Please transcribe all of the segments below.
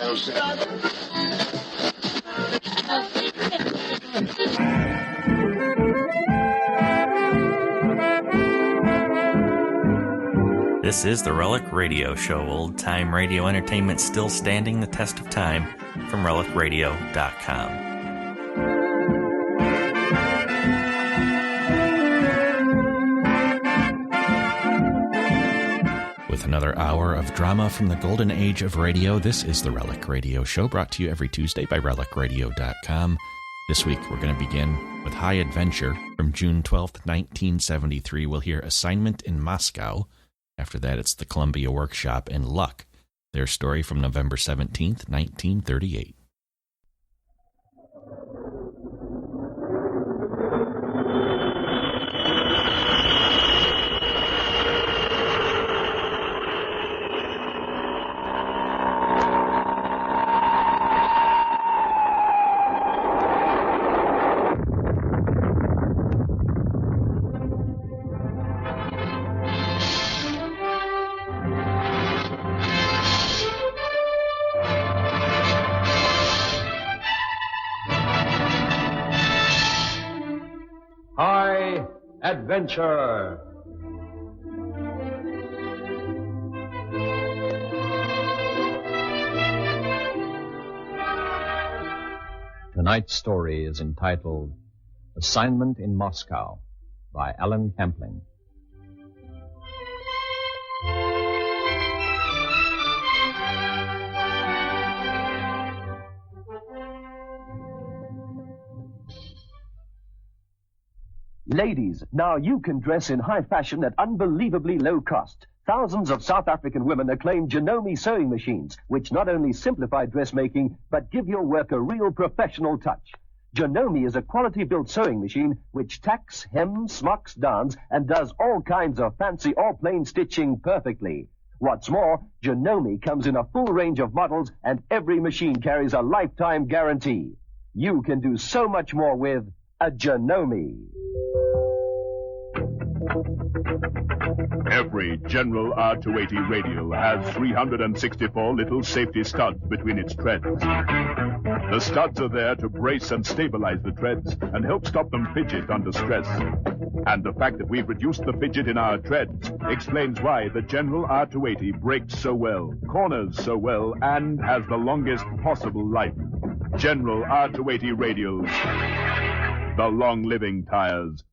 This is the Relic Radio Show, old-time radio entertainment still standing the test of time, from relicradio.com. With another hour of drama from the golden age of radio, this is the Relic Radio Show, brought to you every Tuesday by relicradio.com. This week, we're going to begin with High Adventure. From June 12th, 1973, we'll hear Assignment in Moscow. After that, it's the Columbia Workshop and Luck, their story from November 17th, 1938. Adventure. Tonight's story is entitled Assignment in Moscow by Alan Campling. Ladies, now you can dress in high fashion at unbelievably low cost. Thousands of South African women acclaim Janome sewing machines, which not only simplify dressmaking, but give your work a real professional touch. Janome is a quality-built sewing machine which tacks, hems, smocks, darns, and does all kinds of fancy or plain stitching perfectly. What's more, Janome comes in a full range of models, and every machine carries a lifetime guarantee. You can do so much more with a Janome. Every General R280 radio has 364 little safety studs between its treads. The studs are there to brace and stabilize the treads and help stop them fidget under stress. And the fact that we've reduced the fidget in our treads explains why the General R280 brakes so well, corners so well, and has the longest possible life. General R280 radios. The long-living tires.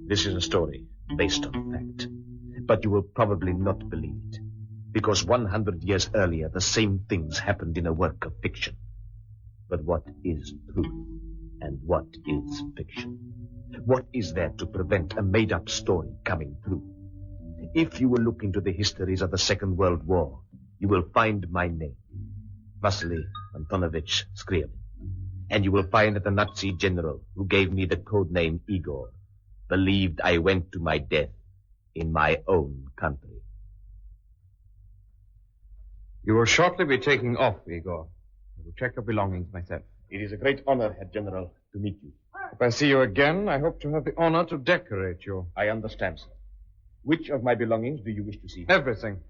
This is a story based on fact, but you will probably not believe it, because 100 years earlier the same things happened in a work of fiction. But what is truth and what is fiction? What is there to prevent a made-up story coming true? If you will look into the histories of the Second World War, you will find my name, Vasily Antonovich Skriabin, and you will find that the Nazi general who gave me the code name Igor believed I went to my death in my own country. You will shortly be taking off, Igor. I will check your belongings myself. It is a great honor, Herr General, to meet you. If I see you again, I hope to have the honor to decorate you. I understand, sir. Which of my belongings do you wish to see? Everything.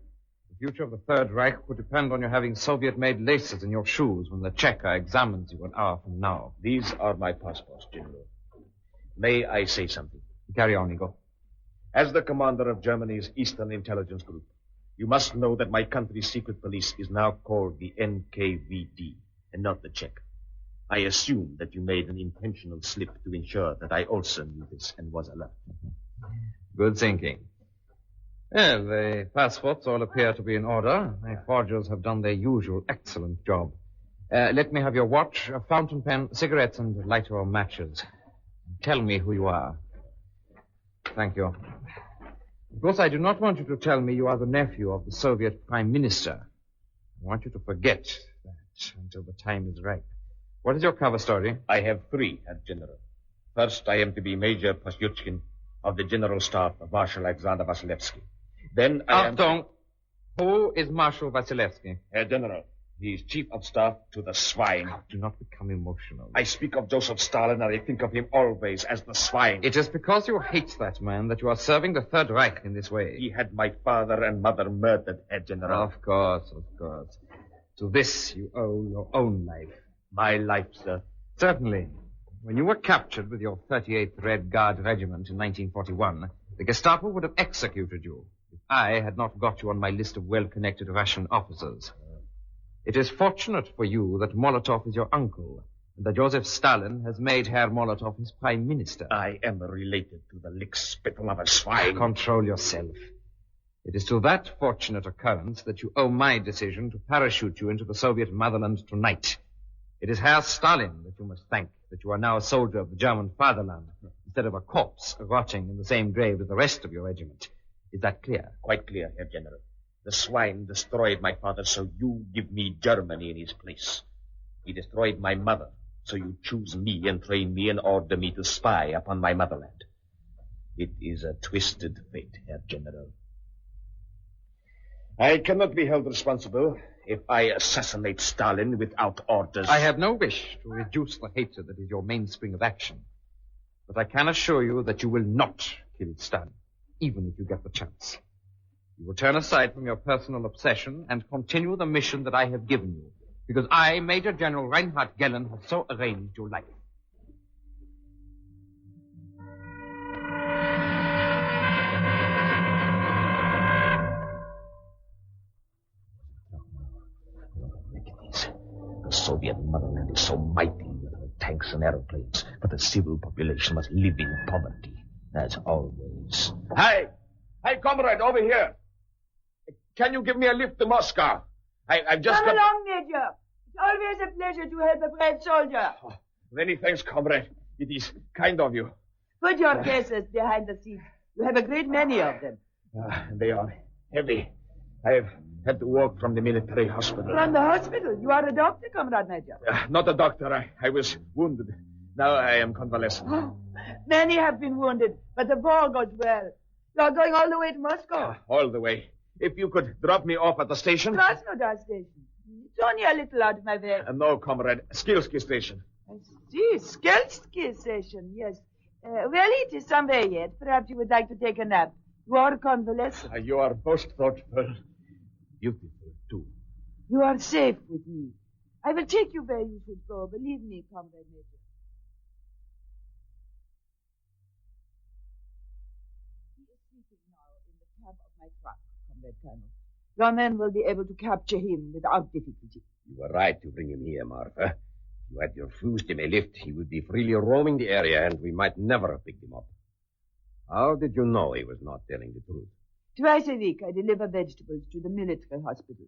The future of the Third Reich would depend on you having Soviet-made laces in your shoes when the Checker examines you an hour from now. These are my passports, General. May I say something? Carry on, Igor. As the commander of Germany's Eastern Intelligence Group, you must know that my country's secret police is now called the NKVD and not the Czech. I assume that you made an intentional slip to ensure that I also knew this and was alert. Good thinking. Well, the passports all appear to be in order. My forgers have done their usual excellent job. Let me have your watch, a fountain pen, cigarettes, and lighter or matches. Tell me who you are. Thank you. Of course, I do not want you to tell me you are the nephew of the Soviet Prime Minister. I want you to forget that until the time is ripe. What is your cover story? I have three, Herr General. First, I am to be Major Posyuchkin of the General Staff of Marshal Alexander Vasilevsky. Then I am... Achtung! Who is Marshal Vasilevsky? Herr General, He is chief of staff to the swine. Do not become emotional. I speak of Joseph Stalin, and I think of him always as the swine. It is because you hate that man that you are serving the Third Reich in this way. He had my father and mother murdered, Herr General. Of course. To this you owe your own life. My life, sir. Certainly. When you were captured with your 38th Red Guard Regiment in 1941, the Gestapo would have executed you if I had not got you on my list of well-connected Russian officers. It is fortunate for you that Molotov is your uncle, and that Joseph Stalin has made Herr Molotov his prime minister. I am related to the lick-spittle of a swine. Control yourself. It is to that fortunate occurrence that you owe my decision to parachute you into the Soviet motherland tonight. It is Herr Stalin that you must thank, that you are now a soldier of the German fatherland, instead of a corpse rotting in the same grave as the rest of your regiment. Is that clear? Quite clear, Herr General. The swine destroyed my father, so you give me Germany in his place. He destroyed my mother, so you choose me and train me and order me to spy upon my motherland. It is a twisted fate, Herr General. I cannot be held responsible if I assassinate Stalin without orders. I have no wish to reduce the hatred that is your mainspring of action. But I can assure you that you will not kill Stalin, even if you get the chance. You will turn aside from your personal obsession and continue the mission that I have given you, because I, Major General Reinhard Gellen, have so arranged your life. The Soviet motherland is so mighty with her tanks and aeroplanes, but the civil population must live in poverty, as always. Hey, comrade, over here. Can you give me a lift to Moscow? I've just Come along, Major. It's always a pleasure to help a brave soldier. Oh, many thanks, comrade. It is kind of you. Put your cases behind the seat. You have a great many of them. They are heavy. I have had to walk from the military hospital. From the hospital? You are a doctor, Comrade Major. Not a doctor. I was wounded. Now I am convalescent. Oh, many have been wounded, but the war goes well. You are going all the way to Moscow. All the way. If you could drop me off at the station. Krasnodar station. It's only a little out of my way. No, comrade. Skilsky station. I see. Skelsky station, yes. Well, it is some way yet. Perhaps you would like to take a nap. You are convalescent. You are most thoughtful. Beautiful, too. You are safe with me. I will take you where you should go. Believe me, Comrade Major. He is sleeping now in the cab of my truck, Comrade Colonel. Your men will be able to capture him without difficulty. You were right to bring him here, Martha. If you had refused him a lift, he would be freely roaming the area, and we might never have picked him up. How did you know he was not telling the truth? Twice a week I deliver vegetables to the military hospital.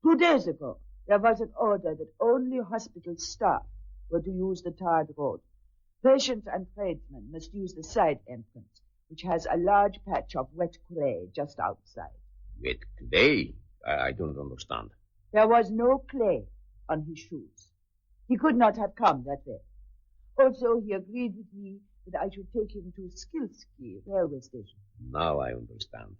2 days ago, there was an order that only hospital staff were to use the tarred road. Patients and tradesmen must use the side entrance, which has a large patch of wet clay just outside. Wet clay? I don't understand. There was no clay on his shoes. He could not have come that way. Also, he agreed with me that I should take him to Skilsky railway station. Now I understand.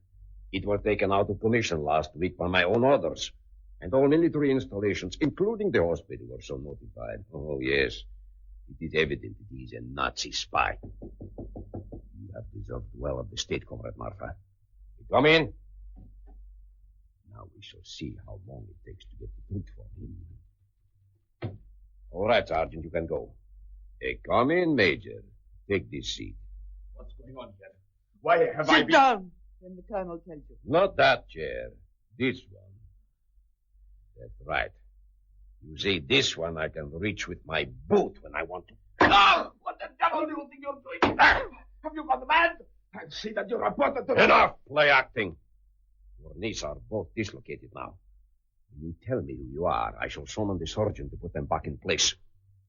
It was taken out of commission last week by my own orders. And all military installations, including the hospital, were so notified. Oh, yes. It is evident that he is a Nazi spy. You have deserved well of the state, Comrade Marfa. Come in. Now we shall see how long it takes to get the truth from him. All right, Sergeant, you can go. Come in, Major. Take this seat. What's going on here? Why have I Sit been... down, when the colonel tells you. Not that chair. This one. That's right. You see, this one I can reach with my boot when I want to. Oh, what the devil do you think you're doing? Have you gone mad? I see that you're reported to... Enough play acting. Your knees are both dislocated now. When you tell me who you are, I shall summon the surgeon to put them back in place.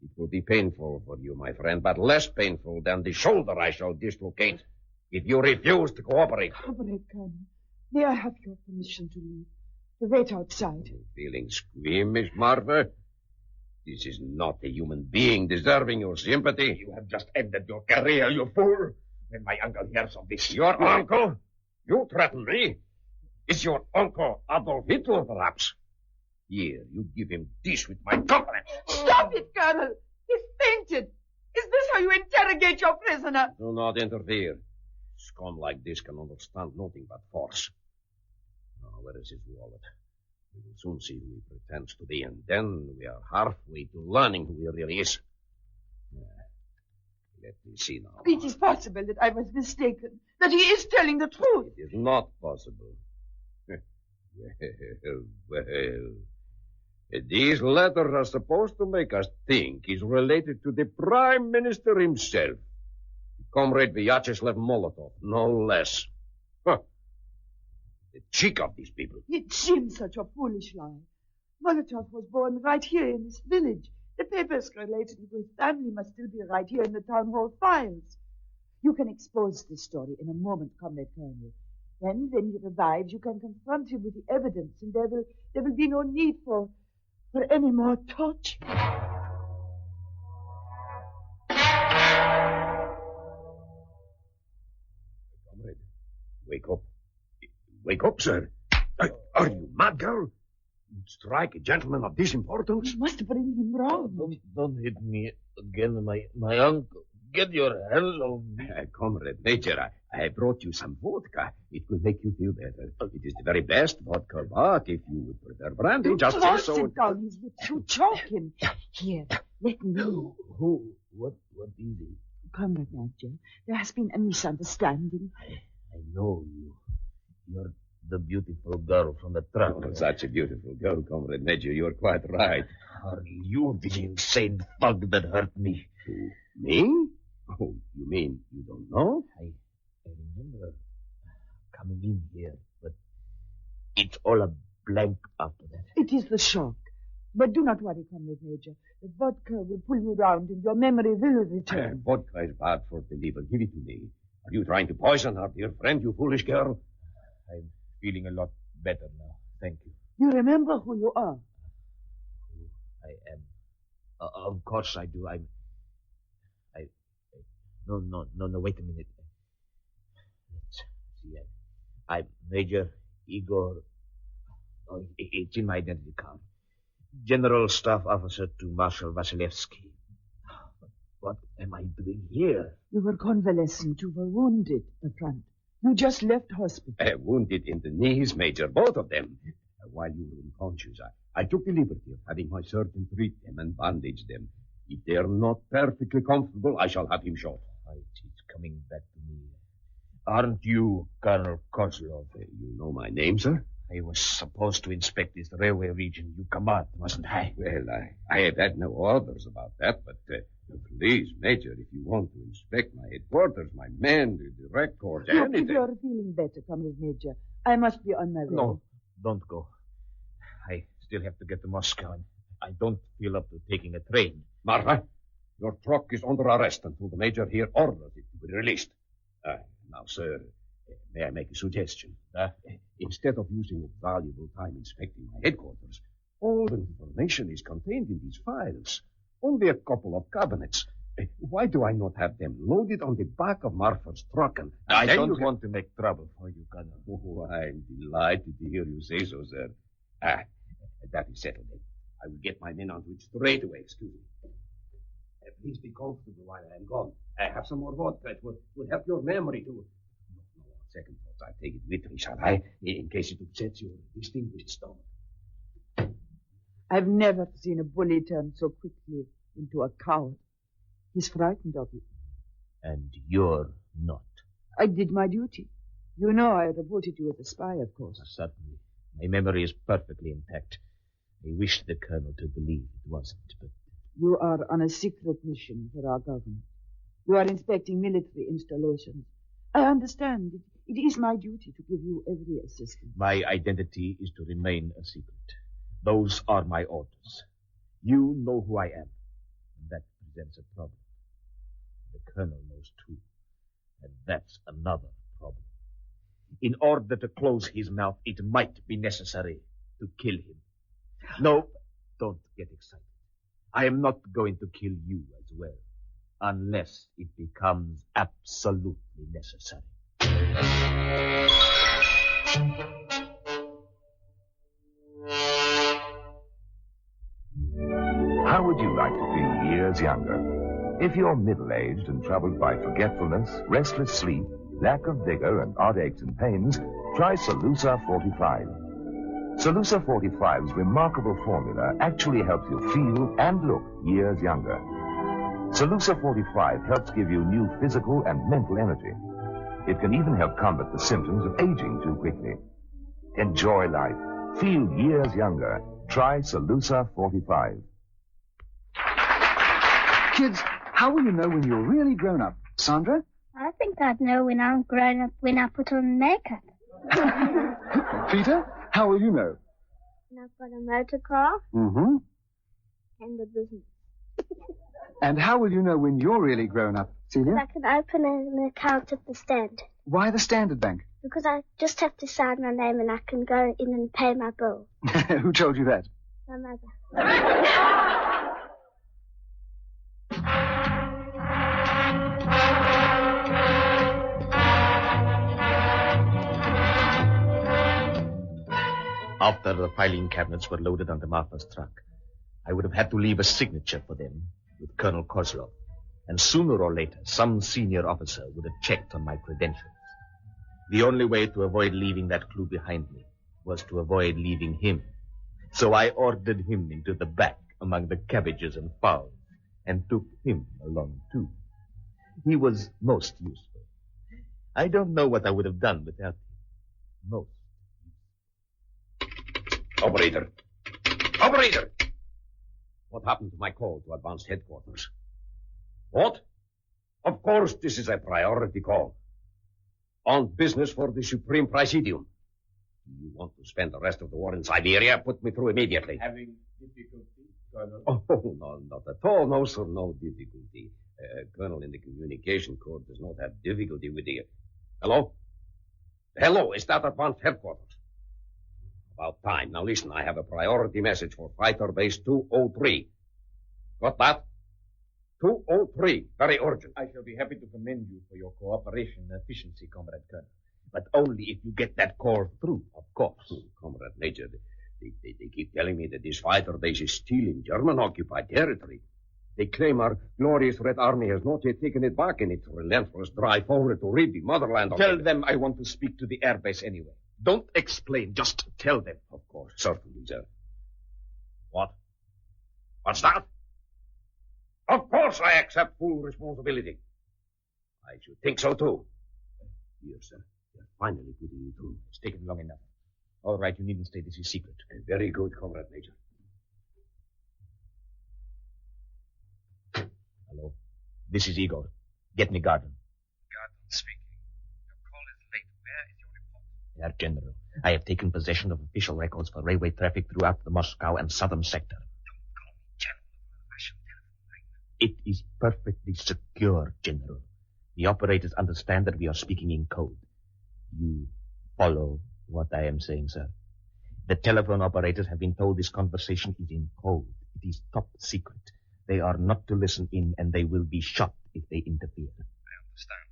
It will be painful for you, my friend, but less painful than the shoulder I shall dislocate if you refuse to cooperate. Comrade Colonel, may I have your permission to leave? To wait outside. Feeling squeamish, Martha? This is not a human being deserving your sympathy. You have just ended your career, you fool. When my uncle hears of this... Your uncle? You threaten me? Is your uncle Adolf Hitler, perhaps? Here, you give him this with my company. Stop it, Colonel. He fainted. Is this how you interrogate your prisoner? Do not interfere. Scum like this can understand nothing but force. Now, where is his wallet? We will soon see who he pretends to be, and then we are halfway to learning who he really is. Let me see now. It is possible that I was mistaken, that he is telling the truth. It is not possible. Well. These letters are supposed to make us think he's related to the Prime Minister himself. Comrade Vyacheslav Molotov, no less. Huh. The cheek of these people. It seems such a foolish lie. Molotov was born right here in this village. The papers related to his family must still be right here in the town hall files. You can expose this story in a moment, Comrade Colonel. Then, when he revives, you can confront him with the evidence, and there will be no need for any more torture. Comrade, wake up. Wake up, sir. Are you mad, girl? You'd strike a gentleman of this importance? You must bring him round. Don't hit me again, my uncle. Get your hands off me. Comrade Major, I brought you some vodka. It will make you feel better. It is the very best vodka, but if you would prefer brandy, just say so. Sit down, his lips. You choke him. Here, let me. Who? What is it? Comrade Major, there has been a misunderstanding. I know you. You're the beautiful girl from the truck. Oh, such a beautiful girl, Comrade Major. You're quite right. Are you the insane thug that hurt me? Me? Oh, you mean you don't know? I remember coming in here, but it's all a blank after that. It is the shock. But do not worry, Comrade Major. The vodka will pull you round and your memory will return. Vodka is bad for the liver. Give it to me. Are you trying to poison our dear friend, you foolish girl? I'm feeling a lot better now. Thank you. You remember who you are? Who I am. Of course I do. No, wait a minute. Let's see. I'm Major Igor. Oh, it's in my identity card. General Staff Officer to Marshal Vasilevsky. What am I doing here? You were convalescent. You were wounded, the front. You just left hospital. Wounded in the knees, Major, both of them. While you were unconscious, I took the liberty of having my surgeon treat them and bandage them. If they are not perfectly comfortable, I shall have him shot. It's coming back to me. Aren't you Colonel Kozlov? You know my name, sir? I was supposed to inspect this railway region you command, wasn't I? Well, I have had no orders about that, but please, Major, if you want to inspect my headquarters, my men, the records, Look, anything... if you are feeling better, Comrade Major, I must be on my way. No, don't go. I still have to get to Moscow, and I don't feel up to taking a train. Marfa, your truck is under arrest until the Major here orders it to be released. Now, sir, may I make a suggestion? Instead of using your valuable time inspecting my headquarters, all the information is contained in these files. Only a couple of cabinets. Why do I not have them loaded on the back of Marfa's truck? And I don't want to make trouble for you, Colonel. Oh, I'm delighted to hear you say so, sir. That is settled then. I will get my men onto it straight away, excuse me. Please be comfortable while I am gone. I have some more vodka. It will help your memory to... No, second thought. I'll take it with me, shall I? In case it upsets your distinguished stomach. I've never seen a bully turn so quickly into a coward. He's frightened of you. And you're not. I did my duty. You know I reported you as a spy, of course. Certainly. My memory is perfectly intact. I wish the Colonel to believe it wasn't, but... You are on a secret mission for our government. You are inspecting military installations. I understand. It is my duty to give you every assistance. My identity is to remain a secret. Those are my orders. You know who I am. And that presents a problem. The Colonel knows too. And that's another problem. In order to close his mouth, it might be necessary to kill him. No, don't get excited. I am not going to kill you as well, unless it becomes absolutely necessary. How would you like to feel years younger? If you're middle-aged and troubled by forgetfulness, restless sleep, lack of vigor, and odd aches and pains, try Solusa 45. Solusa 45's remarkable formula actually helps you feel and look years younger. Solusa 45 helps give you new physical and mental energy. It can even help combat the symptoms of aging too quickly. Enjoy life. Feel years younger. Try Solusa 45. Kids, how will you know when you're really grown up? Sandra? I think I'd know when I'm grown up when I put on makeup. Peter, how will you know? And I've got a motor car. Mm-hmm. And a business. And how will you know when you're really grown up, Celia? I can open an account at the Standard. Why the Standard Bank? Because I just have to sign my name and I can go in and pay my bill. Who told you that? My mother. After the filing cabinets were loaded onto Martha's truck, I would have had to leave a signature for them with Colonel Kozlov. And sooner or later, some senior officer would have checked on my credentials. The only way to avoid leaving that clue behind me was to avoid leaving him. So I ordered him into the back among the cabbages and fowls and took him along too. He was most useful. I don't know what I would have done without him. Most. Operator! Operator! What happened to my call to advanced headquarters? What? Of course, this is a priority call. On business for the Supreme Presidium. You want to spend the rest of the war in Siberia? Put me through immediately. Having difficulty, Colonel? Oh, no, not at all. No, sir, no difficulty. Colonel in the Communication Corps does not have difficulty with the... Hello? Hello, is that advanced headquarters? About time. Now listen, I have a priority message for Fighter Base 203. Got that? 203. Very urgent. I shall be happy to commend you for your cooperation and efficiency, Comrade Colonel. But only if you get that call through, of course. Comrade Major, they keep telling me that this fighter base is still in German-occupied territory. They claim our glorious Red Army has not yet taken it back in its relentless drive forward to rid the motherland of Tell them I want to speak to the airbase anyway. Don't explain, just tell them. Of course, certainly, sir. What? What's that? Of course I accept full responsibility. I should think so, too. Here, sir. They're finally putting you through. It's taken long enough. All right, you needn't stay. This is secret. Very good, Comrade Major. Hello. This is Igor. Get me Garden. Garden speaking. Your call is late. Where is your report? Herr General, I have taken possession of official records for railway traffic throughout the Moscow and southern sector. Don't call me General of the Russian telephone line. It is perfectly secure, General. The operators understand that we are speaking in code. You follow what I am saying, sir. The telephone operators have been told this conversation is in code. It is top secret. They are not to listen in, and they will be shot if they interfere. I understand.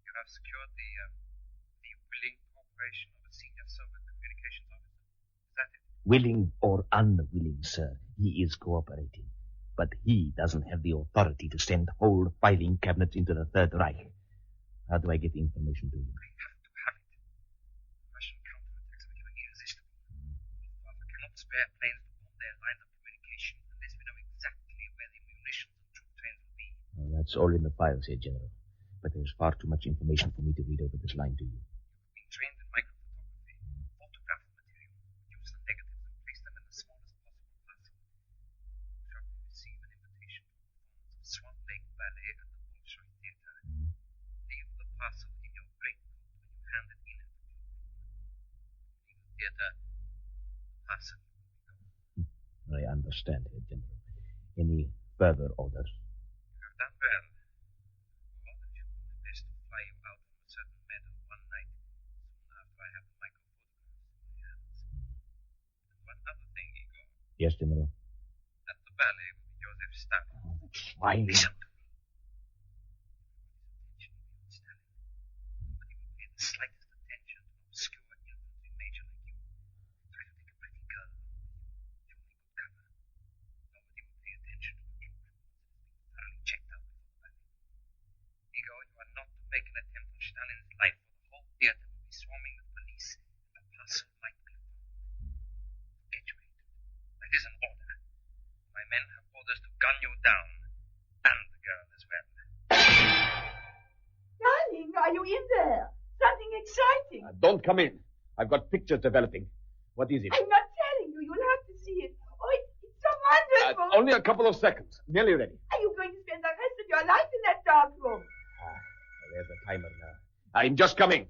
You have secured the willing cooperation of a senior Soviet communications officer. Is that it? Willing or unwilling, sir, he is cooperating. But he doesn't have the authority to send whole filing cabinets into the Third Reich. How do I get the information to you? I have to have it. Russian counterattacks are becoming irresistible. Luftwaffe cannot spare planes to bomb their lines of communication unless we know exactly where the munitions and troop trains will be. Well, that's all in the files here, General. But there's far too much information for me to read over this line to you. You've been trained in microphotography. Photograph the material, use the negatives and place them in the smallest possible parcel. Shortly receive an invitation for performance of Swan Lake Ballet at the Bolshoi Theater. Leave the parcel in your greatcoat when you hand it in at the cloak room. Leave the theater, the parcel will be gone. I understand, Herr General. Any further orders? You have done well. I shall do my best to fly you out from a certain meadow one night, soon after I have the microphotographs in my hands. And one other thing, Igor. Yes, General. At the ballet will be Joseph Stalin. Why? Listen to me. Everybody's attention will be on Stalin. Nobody will pay the slightest attention to an obscure infantry major like you. Try to take a pretty girl along with you. She will make good cover. Nobody will pay Stalin's life, or the whole theater will be swarming with police, and the parcel might be found. Forget you, Agent. That is an order. My men have orders to gun you down, and the girl as well. Darling, are you in there? Something exciting. Don't come in. I've got pictures developing. What is it? I'm not telling you. You'll have to see it. Oh, it's so wonderful. Only a couple of seconds. Nearly ready. Are you going to spend the rest of your life in that dark room? There's the timer now. I'm just coming.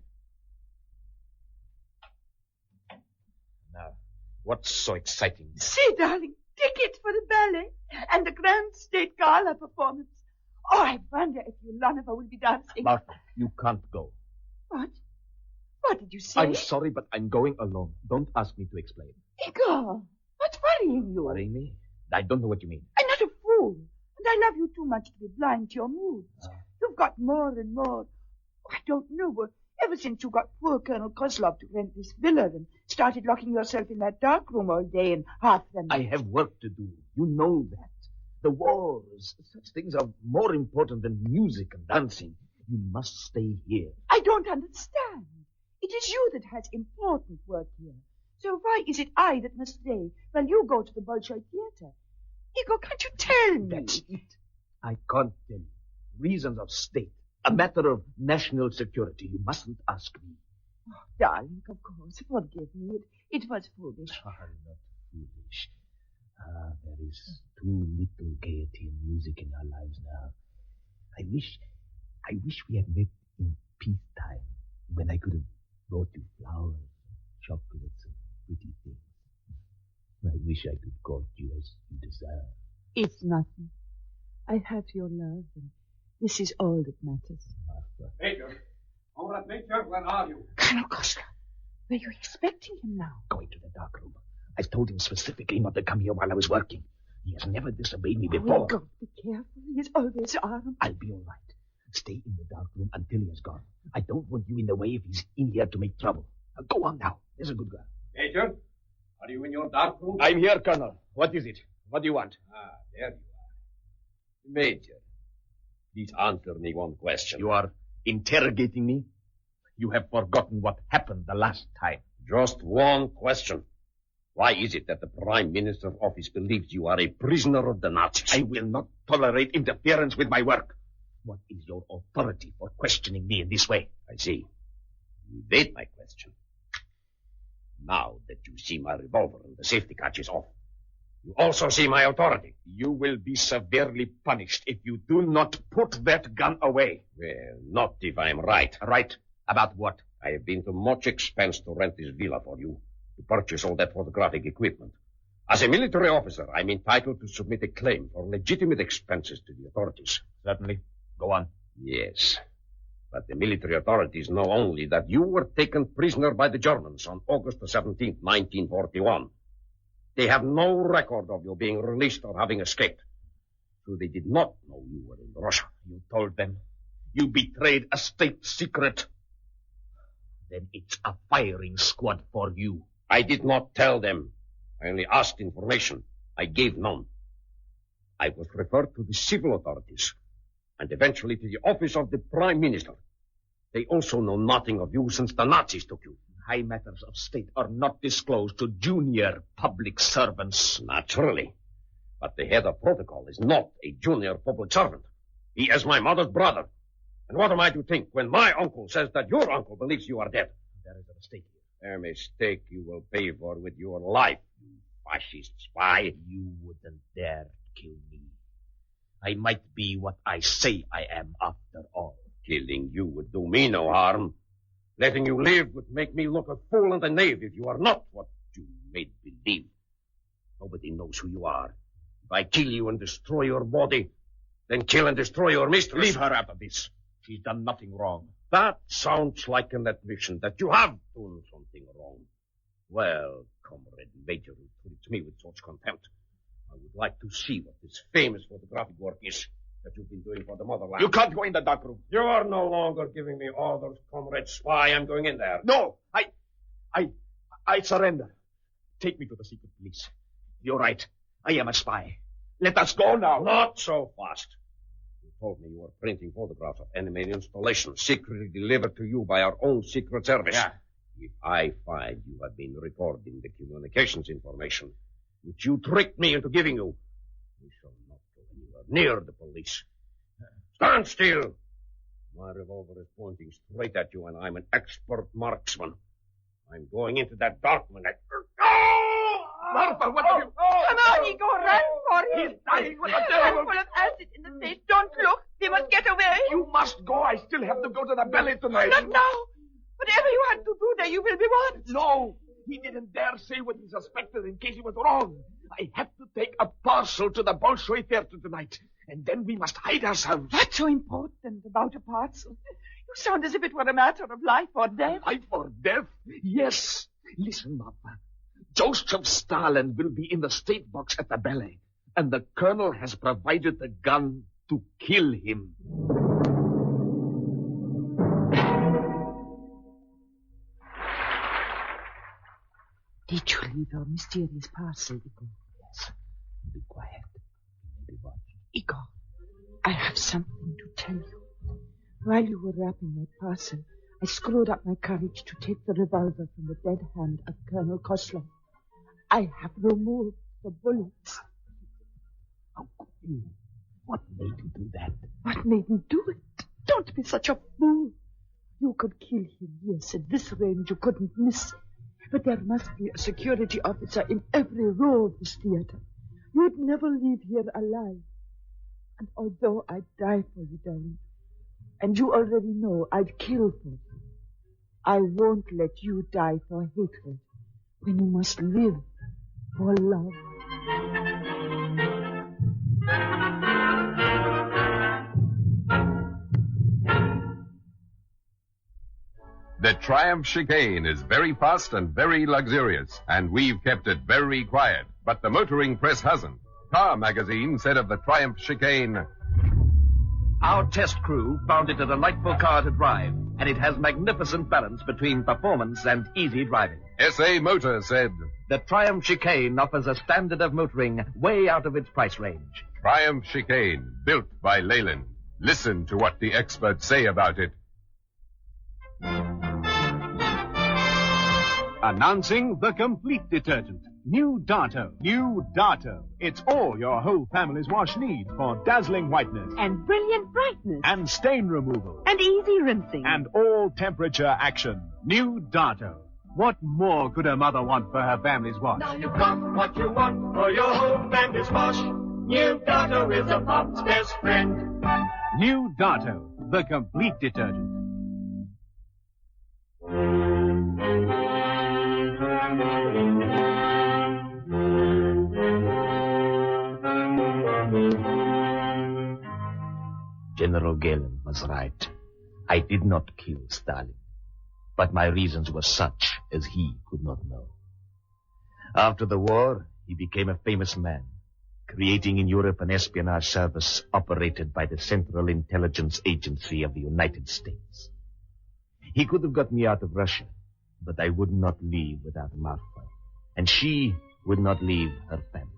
Now, what's so exciting? See, darling, tickets for the ballet and the grand state gala performance. Oh, I wonder if Yulanova will be dancing. Martha, you can't go. What? What did you say? I'm sorry, but I'm going alone. Don't ask me to explain. Igor, what's worrying you? Worrying me? I don't know what you mean. I'm not a fool, and I love you too much to be blind to your moods. You've got more and more. I don't know. Ever since you got poor Colonel Kozlov to rent this villa and started locking yourself in that dark room all day and half the night. I have work to do. You know that. The wars, such things are more important than music and dancing. You must stay here. I don't understand. It is you that has important work here. So why is it I that must stay while you go to the Bolshoi Theater? Igor, can't you tell me? That's it. I can't tell you. Reasons of state. A matter of national security. You mustn't ask me. Oh, darling, of course. Forgive me. It was foolish. Not foolish. There is too little gaiety and music in our lives now. I wish we had met in peacetime, when I could have brought you flowers, chocolates, and pretty things. I wish I could court you as you deserve. It's nothing. I have your love, and this is all that matters. Martha. Major! Comrade Major, where are you? Colonel Kostler, were you expecting him now? Going to the dark room. I've told him specifically not to come here while I was working. He has never disobeyed me before. Oh, God, be careful. He is always armed. I'll be all right. Stay in the dark room until he has gone. I don't want you in the way if he's in here to make trouble. Now, go on now. There's a good girl. Major, are you in your dark room? I'm here, Colonel. What is it? What do you want? There you are. Major, please answer me one question. You are interrogating me? You have forgotten what happened the last time. Just one question. Why is it that the Prime Minister's office believes you are a prisoner of the Nazis? I will not tolerate interference with my work. What is your authority for questioning me in this way? I see. You evade my question. Now that you see my revolver and the safety catch is off, you also see my authority. You will be severely punished if you do not put that gun away. Well, not if I am right. Right? About what? I have been to much expense to rent this villa for you, to purchase all that photographic equipment. As a military officer, I'm entitled to submit a claim for legitimate expenses to the authorities. Certainly. Go on. Yes. But the military authorities know only that you were taken prisoner by the Germans on August the 17th, 1941. They have no record of you being released or having escaped. So they did not know you were in Russia. You told them. You betrayed a state secret. Then it's a firing squad for you. I did not tell them. I only asked information. I gave none. I was referred to the civil authorities, and eventually to the office of the Prime Minister. They also know nothing of you since the Nazis took you. High matters of state are not disclosed to junior public servants. Naturally. But the head of protocol is not a junior public servant. He is my mother's brother. And what am I to think when my uncle says that your uncle believes you are dead? There is a mistake here. A mistake you will pay for with your life, you fascist spy. You wouldn't dare kill me. I might be what I say I am after all. Killing you would do me no harm. Letting you live would make me look a fool and a knave if you are not what you made believe. Nobody knows who you are. If I kill you and destroy your body, then kill and destroy your mistress. Leave her out of this. She's done nothing wrong. That sounds like an admission that you have done something wrong. Well, Comrade Major, who treats me with such contempt, I would like to see what this famous photographic work is that you've been doing for the motherland. You can't go in the dark room. You are no longer giving me orders, Comrade Spy. I'm going in there. No, I surrender. Take me to the secret police. You're right. I am a spy. Let us go now. Not so fast. You told me you were printing photographs of enemy installations secretly delivered to you by our own secret service. Yeah. If I find you have been recording the communications information, which you tricked me into giving you, we shall not go anywhere near the police. Stand still! My revolver is pointing straight at you, and I'm an expert marksman. I'm going into that dark minute. Martha, what have you... Come on, Igor, run for him. He's dying with a I'm devil. full of acid in the face. Don't look. We must get away. You must go. I still have to go to the belly tonight. Not now. Whatever you had to do there, you will be watched. No, he didn't dare say what he suspected in case he was wrong. I have to take a parcel to the Bolshoi Theater tonight, and then we must hide ourselves. What's so important about a parcel? You sound as if it were a matter of life or death. Life or death? Yes. Listen, Martha. Joseph Stalin will be in the state box at the ballet, and the colonel has provided the gun to kill him. Did you leave your mysterious parcel, Igor? Yes. Be quiet. Maybe watch. Igor, I have something to tell you. While you were wrapping my parcel, I screwed up my courage to take the revolver from the dead hand of Colonel Koslow. I have removed the bullets. How could you? What made you do that? What made me do it? Don't be such a fool. You could kill him, yes. At this range, you couldn't miss. But there must be a security officer in every row of this theater. You'd never leave here alive. And although I'd die for you, darling, and you already know I'd kill for you, I won't let you die for hatred when you must live for love. The Triumph Chicane is very fast and very luxurious, and we've kept it very quiet. But the motoring press hasn't. Car Magazine said of the Triumph Chicane, our test crew found it a delightful car to drive, and it has magnificent balance between performance and easy driving. SA Motor said, the Triumph Chicane offers a standard of motoring way out of its price range. Triumph Chicane, built by Leyland. Listen to what the experts say about it. Announcing the complete detergent. New Darto. New Darto. It's all your whole family's wash needs for dazzling whiteness. And brilliant brightness. And stain removal. And easy rinsing. And all temperature action. New Darto. What more could a mother want for her family's wash? Now you've got what you want for your whole family's wash. New Darto is a mom's best friend. New Darto. The complete detergent. General Galen was right. I did not kill Stalin, but my reasons were such as he could not know. After the war, he became a famous man, creating in Europe an espionage service operated by the Central Intelligence Agency of the United States. He could have got me out of Russia, but I would not leave without Marfa, and she would not leave her family.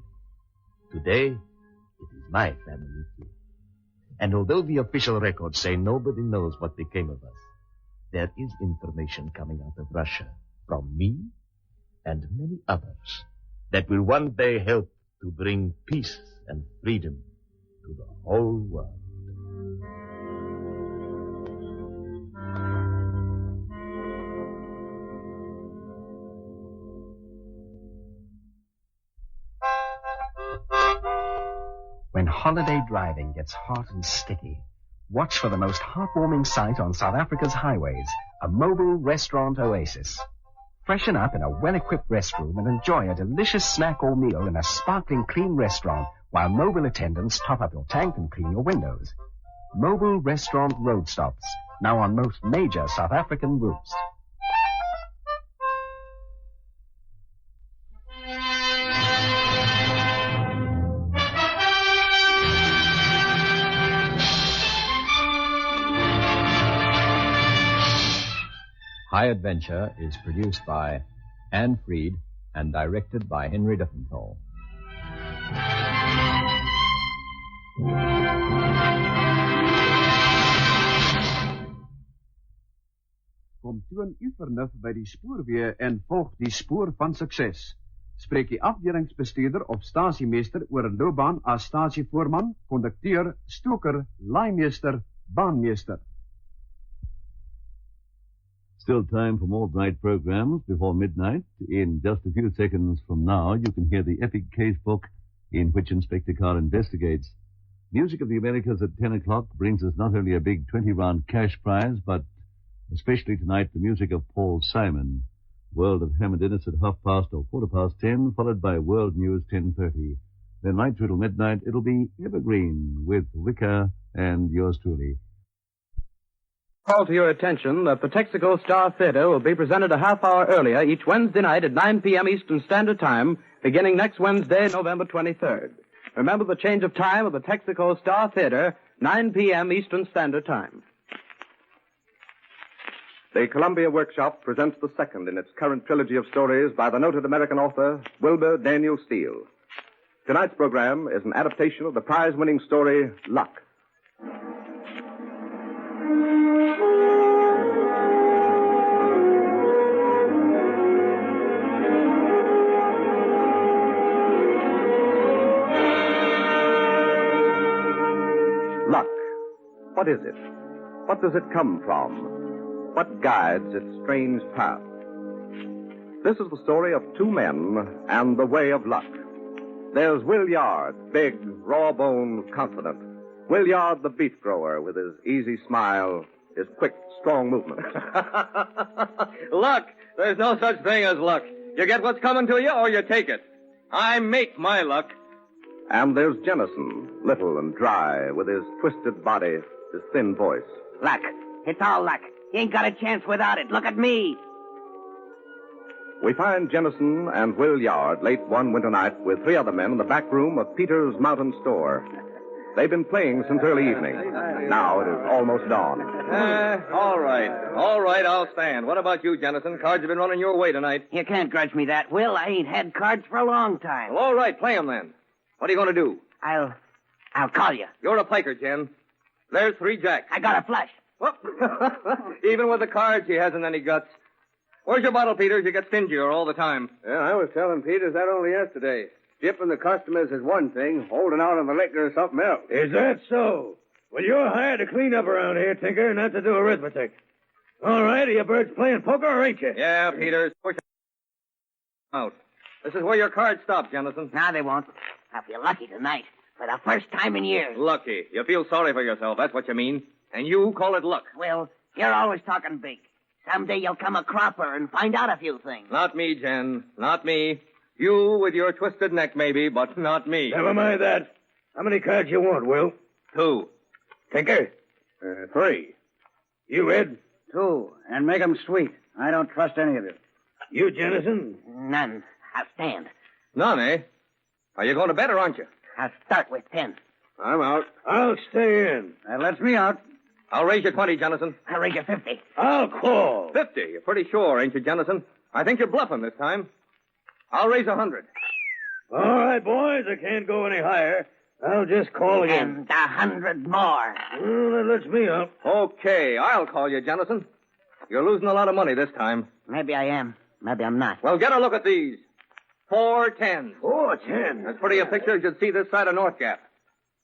Today, it is my family too. And although the official records say nobody knows what became of us, there is information coming out of Russia from me and many others that will one day help to bring peace and freedom to the whole world. When holiday driving gets hot and sticky, watch for the most heartwarming sight on South Africa's highways, a mobile restaurant oasis. Freshen up in a well-equipped restroom and enjoy a delicious snack or meal in a sparkling clean restaurant while mobile attendants top up your tank and clean your windows. Mobile restaurant road stops, now on most major South African routes. High Adventure is produced by Anne Freed and directed by Henry Diffenthal. Toon uw vernuf bij die spoorweer en volg die spoor van succes. Spreek die afdelingsbestuurder of statiemeester oor 'n loopbaan as stasievoorman, kondukteur, stoker, laaimeester, baanmeester. Still time for more bright programs before midnight. In just a few seconds from now, you can hear the epic case book in which Inspector Carr investigates. Music of the Americas at 10 o'clock brings us not only a big 20-round cash prize, but especially tonight the music of Paul Simon. World of Ham and Innes at 10:15, followed by World News 10:30. Then right through till midnight, it'll be Evergreen with Wicker and yours truly. Call to your attention that the Texaco Star Theater will be presented a half hour earlier each Wednesday night at 9 p.m. Eastern Standard Time, beginning next Wednesday, November 23rd. Remember the change of time of the Texaco Star Theater, 9 p.m. Eastern Standard Time. The Columbia Workshop presents the second in its current trilogy of stories by the noted American author, Wilbur Daniel Steele. Tonight's program is an adaptation of the prize-winning story, Luck. Luck. What is it? What does it come from? What guides its strange path? This is the story of two men and the way of luck. There's Will Yard, big, raw-boned, confident. Will Yard, the beef grower, with his easy smile, his quick, strong movements. Luck. There's no such thing as luck. You get what's coming to you or you take it. I make my luck. And there's Jennison, little and dry, with his twisted body, his thin voice. Luck. It's all luck. You ain't got a chance without it. Look at me. We find Jennison and Will Yard late one winter night with three other men in the back room of Peter's Mountain Store. They've been playing since early evening. Now it is almost dawn. All right. All right, I'll stand. What about you, Jennison? Cards have been running your way tonight. You can't grudge me that, Will. I ain't had cards for a long time. Well, all right, play 'em then. What are you going to do? I'll call you. You're a piker, Jen. There's 3 jacks. I got a flush. Even with the cards, he hasn't any guts. Where's your bottle, Peters? You get stingier all the time. Yeah, I was telling Peters that only yesterday. Dipping the customers is one thing, holding out on the liquor is something else. Is that so? Well, you're hired to clean up around here, Tinker, not to do arithmetic. All right, are you birds playing poker, or ain't you? Yeah, Peters. Push out. This is where your cards stop, Jennison. Now they won't. I'll feel lucky tonight. For the first time in years. Lucky. You feel sorry for yourself, that's what you mean. And you call it luck. Well, you're always talking big. Someday you'll come a cropper and find out a few things. Not me, Jen. Not me. You with your twisted neck, maybe, but not me. Never mind that. How many cards you want, Will? 2. Tinker? 3. You, Ed? 2. And make 'em sweet. I don't trust any of you. You, Jennison? None. I'll stand. None, eh? Are you going to bet or aren't you? I'll start with 10. I'm out. I'll stay in. That lets me out. I'll raise you 20, Jennison. I'll raise you 50. I'll call. 50? You're pretty sure, ain't you, Jennison? I think you're bluffing this time. I'll raise 100. All right, boys. I can't go any higher. I'll just call again. And 100 more. Well, that lets me up. Okay, I'll call you, Jennison. You're losing a lot of money this time. Maybe I am. Maybe I'm not. Well, get a look at these. 4 10s. 4 10s. As pretty a picture as you'd see this side of North Gap.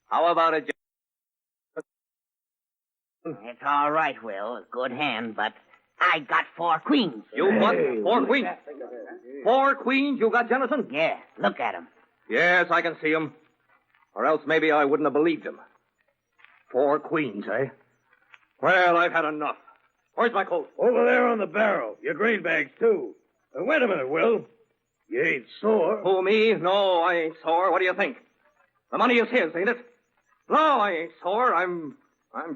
How about it, It's all right, Will. A good hand, but I got 4 queens. You what? 4 queens? 4 queens you got, Jennison? Yeah, look at 'em. Yes, I can see 'em. Or else maybe I wouldn't have believed him. 4 queens, eh? Well, I've had enough. Where's my coat? Over there on the barrel. Your greenbags, too. Wait a minute, Will. You ain't sore. Who, me? No, I ain't sore. What do you think? The money is his, ain't it? No, I ain't sore. I'm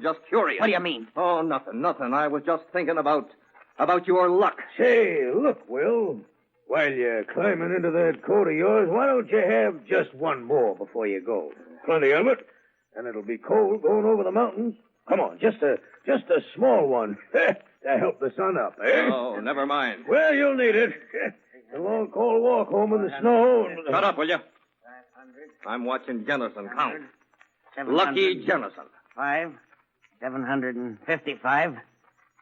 just curious. What do you mean? Oh, nothing. I was just thinking about your luck. Say, look, Will. While you're climbing into that coat of yours, why don't you have just one more before you go? Plenty of it. And it'll be cold going over the mountains. Come on, just a small one. To help the sun up, eh? Oh, never mind. Well, you'll need it. A long, cold walk home in the snow. Shut up, will you? I'm watching Jennison count. Lucky Jennison. 5, 755,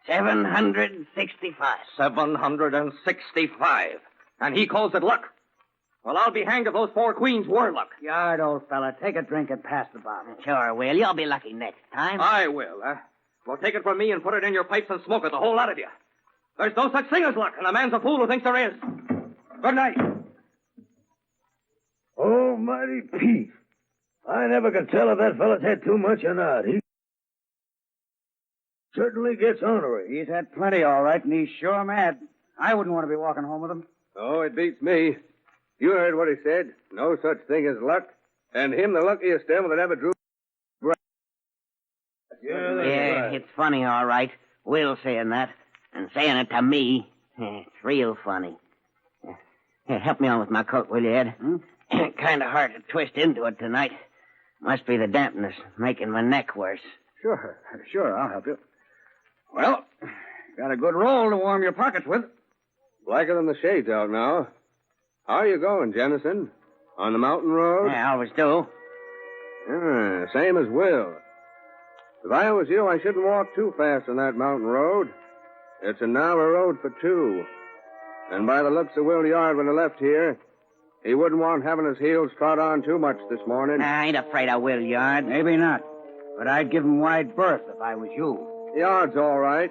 765. 765. And he calls it luck. Well, I'll be hanged if those 4 queens were luck. Yard, old fella, take a drink and pass the bottle. Sure, Will. You'll be lucky next time. I will, Well, take it from me and put it in your pipes and smoke it, the whole lot of you. There's no such thing as luck, and a man's a fool who thinks there is. Good night. Almighty Pete. I never can tell if that fella's had too much or not. He certainly gets ornery. He's had plenty, all right, and he's sure mad. I wouldn't want to be walking home with him. Oh, it beats me. You heard what he said. No such thing as luck. And him the luckiest devil that ever drew. Yeah, it's funny, all right. Will saying that. And saying it to me. It's real funny. Here, help me on with my coat, will you, Ed? Kind of hard to twist into it tonight. Must be the dampness making my neck worse. Sure, I'll help you. Well, got a good roll to warm your pockets with. Blacker than the shades out now. How are you going, Jennison? On the mountain road? Yeah, I always do. Same as Will. If I was you, I shouldn't walk too fast on that mountain road. It's a narrow road for 2. And by the looks of Will Yard when he left here, he wouldn't want having his heels trod on too much this morning. I ain't afraid of Will Yard. Maybe not. But I'd give him wide berth if I was you. Yard's all right.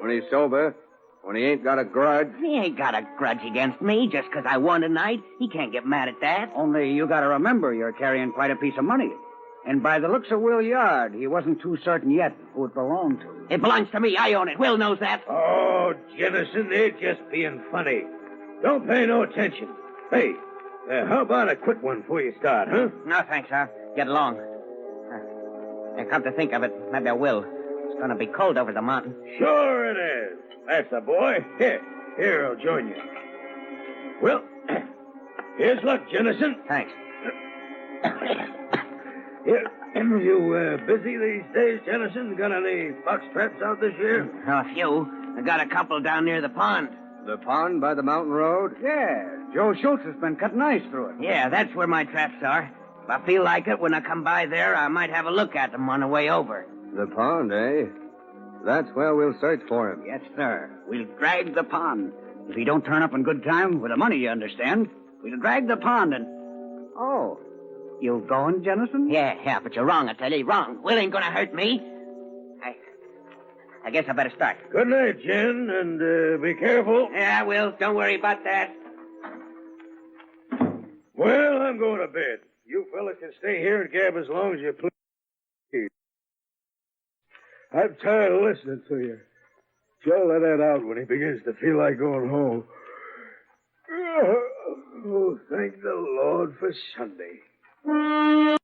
When he's sober. When he ain't got a grudge. He ain't got a grudge against me just 'cause I won tonight. He can't get mad at that. Only you got to remember you're carrying quite a piece of money. And by the looks of Will Yard, he wasn't too certain yet who it belonged to. It belongs to me. I own it. Will knows that. Oh, Jennison, they're just being funny. Don't pay no attention. Hey, how about a quick one before you start, huh? No, thanks. I'll get along. Come to think of it, maybe I will. It's going to be cold over the mountain. Sure it is. That's the boy. Here, I'll join you. Well, here's luck, Jennison. Thanks. Here, you busy these days, Jennison? Got any fox traps out this year? A few. I got a couple down near the pond. The pond by the mountain road? Yeah, Joe Schultz has been cutting ice through it. Yeah, that's where my traps are. If I feel like it, when I come by there, I might have a look at them on the way over. The pond, eh? That's where we'll search for him. Yes, sir. We'll drag the pond. If he don't turn up in good time, with the money, you understand, we'll drag the pond and... Oh, you going, Jennison? Yeah, but you're wrong, I tell you. Wrong. Will ain't gonna hurt me. I guess I better start. Good night, Jen, and be careful. Yeah, I will. Don't worry about that. Well, I'm going to bed. You fellas can stay here and gab as long as you please. I'm tired of listening to you. Joe let that out when he begins to feel like going home. Oh, thank the Lord for Sunday. Well,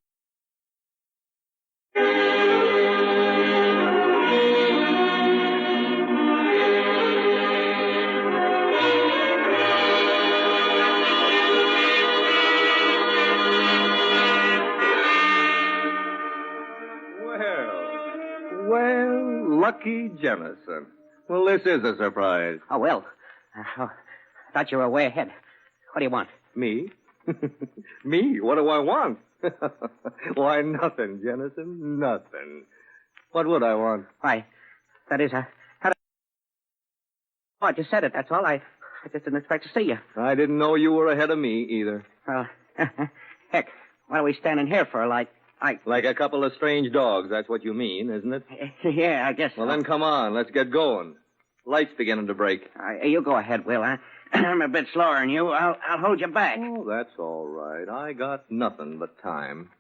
lucky Jennison. Well, this is a surprise. Oh, Will. I thought you were way ahead. What do you want? Me? Me? What do I want? Why, nothing, Jennison. Nothing. What would I want? Why, that is, I just said it, that's all. I just didn't expect to see you. I didn't know you were ahead of me, either. Well, heck, what are we standing here for, like a couple of strange dogs, that's what you mean, isn't it? Yeah, I guess so. Well, then come on, let's get going. Light's beginning to break. You go ahead, Will. I'm a bit slower than you. I'll hold you back. Oh, that's all right. I got nothing but time.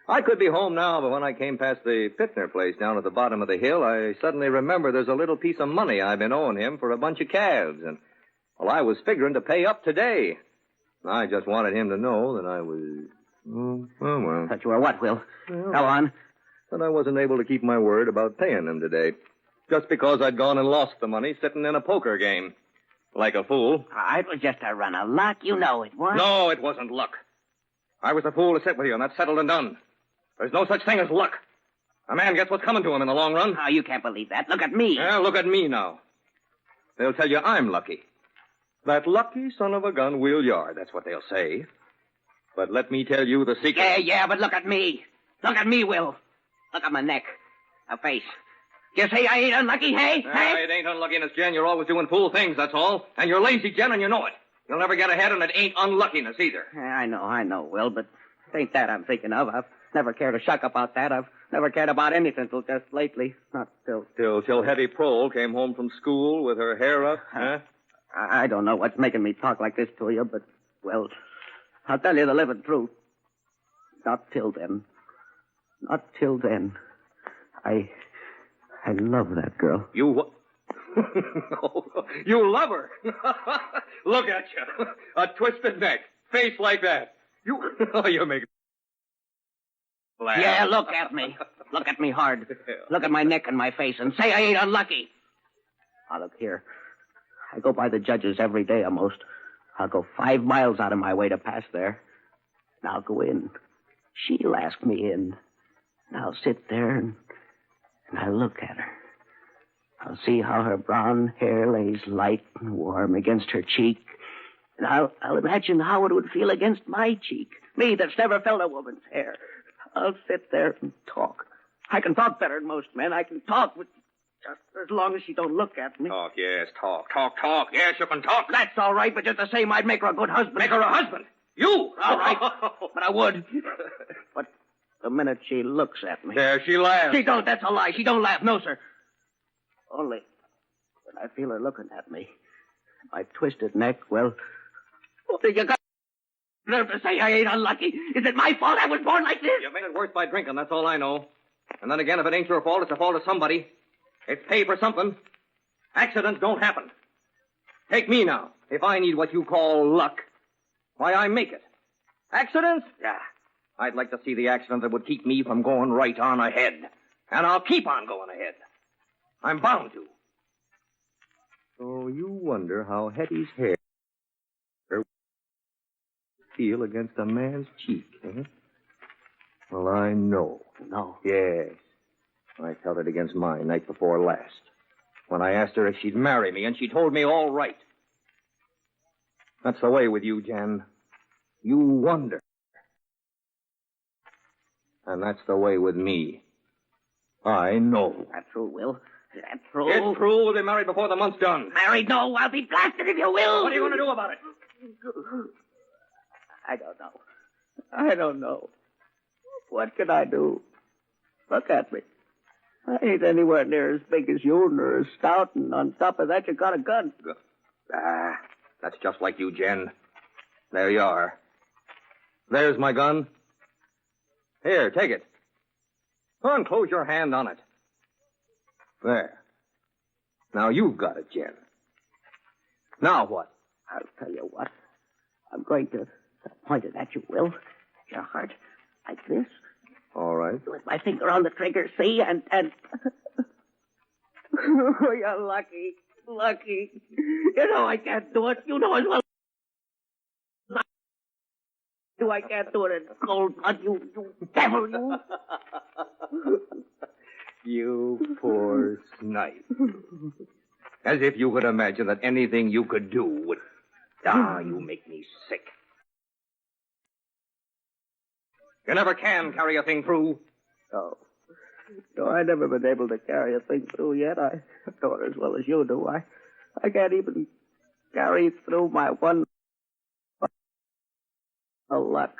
I could be home now, but when I came past the Pittner place down at the bottom of the hill, I suddenly remember there's a little piece of money I've been owing him for a bunch of calves, and, well, I was figuring to pay up today. I just wanted him to know that I was... well. Thought you were what, Will? Go on. That I wasn't able to keep my word about paying him today. Just because I'd gone and lost the money sitting in a poker game. Like a fool. It was just a run of luck. You know it was. No, it wasn't luck. I was a fool to sit with you, and that's settled and done. There's no such thing as luck. A man gets what's coming to him in the long run. Oh, you can't believe that. Look at me. Yeah, look at me now. They'll tell you I'm lucky. That lucky son of a gun, Will Yard, that's what they'll say. But let me tell you the secret. Yeah, but look at me. Look at me, Will. Look at my neck, my face, You say I ain't unlucky, hey? It ain't unluckiness, Jen. You're always doing fool things, that's all. And you're lazy, Jen, and you know it. You'll never get ahead, and it ain't unluckiness either. I know, Will, but it ain't that I'm thinking of. I've never cared a shuck about that. I've never cared about anything till just lately. Not till... Till Hetty Prohl came home from school with her hair up, huh? I don't know what's making me talk like this to you, but, well, I'll tell you the living truth. Not till then. Not till then. I love that girl. You what? You love her. Look at you. A twisted neck. Face like that. You make me laugh. Yeah, look at me. Look at me hard. Look at my neck and my face and say I ain't unlucky. Now, look here. I go by the judges every day almost. I'll go 5 miles out of my way to pass there. And I'll go in. She'll ask me in. And I'll sit there and I'll look at her. I'll see how her brown hair lays light and warm against her cheek. And I'll imagine how it would feel against my cheek. Me that's never felt a woman's hair. I'll sit there and talk. I can talk better than most men. I can talk with just as long as she don't look at me. Talk, yes, talk. Yes, you can talk. That's all right, but just the same, I'd make her a good husband. Make her a husband? You? All right, but I would. But the minute she looks at me... There, she laughs. She don't, that's a lie. She don't laugh, no, sir. Only when I feel her looking at me, my twisted neck, well, you got nerve to say I ain't unlucky. Is it my fault I was born like this? You made it worse by drinking, that's all I know. And then again, if it ain't your fault, it's the fault of somebody. It's pay for something. Accidents don't happen. Take me now. If I need what you call luck, why, I make it. Accidents? Yeah. I'd like to see the accident that would keep me from going right on ahead. And I'll keep on going ahead. I'm bound to. So you wonder how Hetty's hair feel against a man's cheek, eh? Well, I know. No. Yes. I felt it against mine night before last. When I asked her if she'd marry me, and she told me all right. That's the way with you, Jen. You wonder. And that's the way with me. I know. That's true, Will. That's true. It's true. We'll be married before the month's done. Married? No, I'll be blasted if you will. What are you going to do about it? I don't know. What can I do? Look at me. I ain't anywhere near as big as you, nor as stout, and on top of that, you got a gun. That's just like you, Jen. There you are. There's my gun. Here, take it. Go on, close your hand on it. There. Now you've got it, Jen. Now what? I'll tell you what. I'm going to point it at you, Will. At your heart. Like this. All right. With my finger on the trigger, see? And... Oh, you're lucky. Lucky. You know I can't do it. You know as well. I can't do it in cold blood, you devil, you. You poor snipe. As if you could imagine that anything you could do would... you make me sick. You never can carry a thing through. No, I never been able to carry a thing through yet. I know it as well as you do. I can't even carry through my one luck.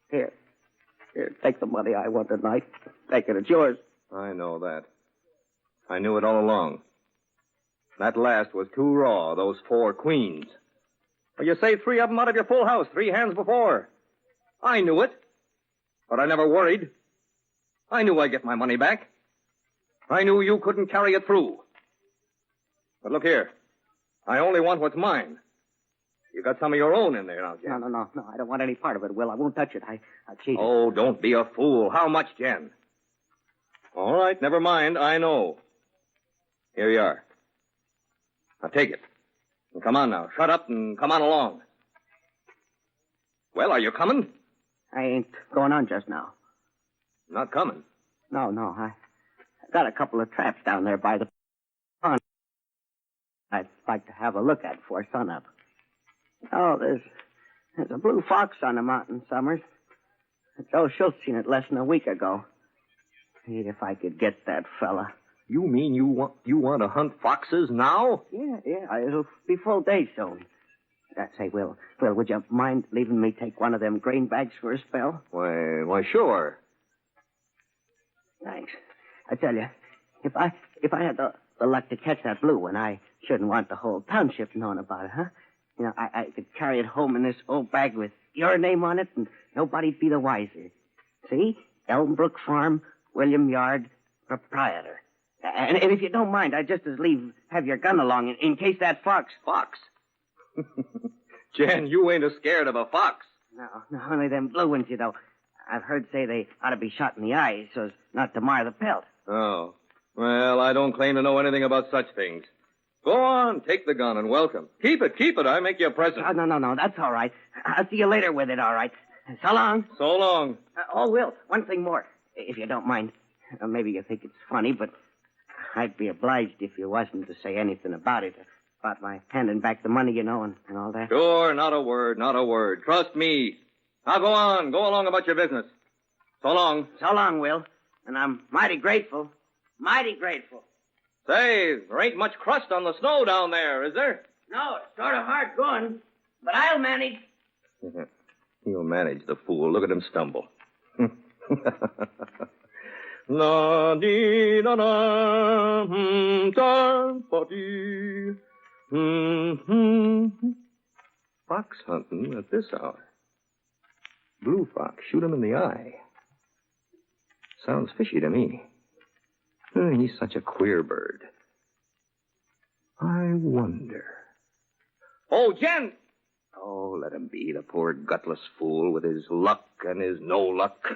Here, take the money I won tonight. Take it, it's yours. I know that. I knew it all along. That last was too raw, those 4 queens. Well, you saved 3 of them out of your full house 3 hands before. I knew it. But I never worried. I knew I'd get my money back. I knew you couldn't carry it through. But look here. I only want what's mine. You got some of your own in there now, Jen. No. I don't want any part of it, Will. I won't touch it. I cheated. Oh, don't be a fool. How much, Jen? All right, never mind. I know. Here you are. Now take it. And come on now. Shut up and come on along. Well, are you coming? I ain't going on just now. Not coming? No. I got a couple of traps down there by the pond. I'd like to have a look at before sunup. Oh, there's a blue fox on the mountain, Summers. Joe Schultz seen it less than a week ago. If I could get that fella. You mean you want to hunt foxes now? Yeah. It'll be full day soon. Say, Will, would you mind leaving me take one of them grain bags for a spell? Why, sure. Thanks. I tell you, if I had the luck to catch that blue one, I shouldn't want the whole township knowing about it, huh? You know, I could carry it home in this old bag with your name on it, and nobody'd be the wiser. See? Elmbrook Farm, William Yard, proprietor. And if you don't mind, I'd just as leave have your gun along in case that fox... Fox? Jen, you ain't scared of a fox. No, only them blue ones, you know. I've heard say they ought to be shot in the eyes so as not to mar the pelt. Oh. Well, I don't claim to know anything about such things. Go on, take the gun and welcome. Keep it. I make you a present. No, that's all right. I'll see you later with it, all right. So long. So long. Will, one thing more, if you don't mind. Maybe you think it's funny, but I'd be obliged if you wasn't to say anything about it. About my handing back the money, you know, and all that. Sure, not a word. Trust me. Now go on. Go along about your business. So long. So long, Will. And I'm mighty grateful. Mighty grateful. Say, there ain't much crust on the snow down there, is there? No, it's sort of hard going, but I'll manage. He'll manage, the fool. Look at him stumble. La dee da da, da ba Fox hunting at this hour. Blue fox, shoot him in the eye. Sounds fishy to me. He's such a queer bird. I wonder. Oh, Jen! Oh, let him be, the poor gutless fool with his luck and his no luck.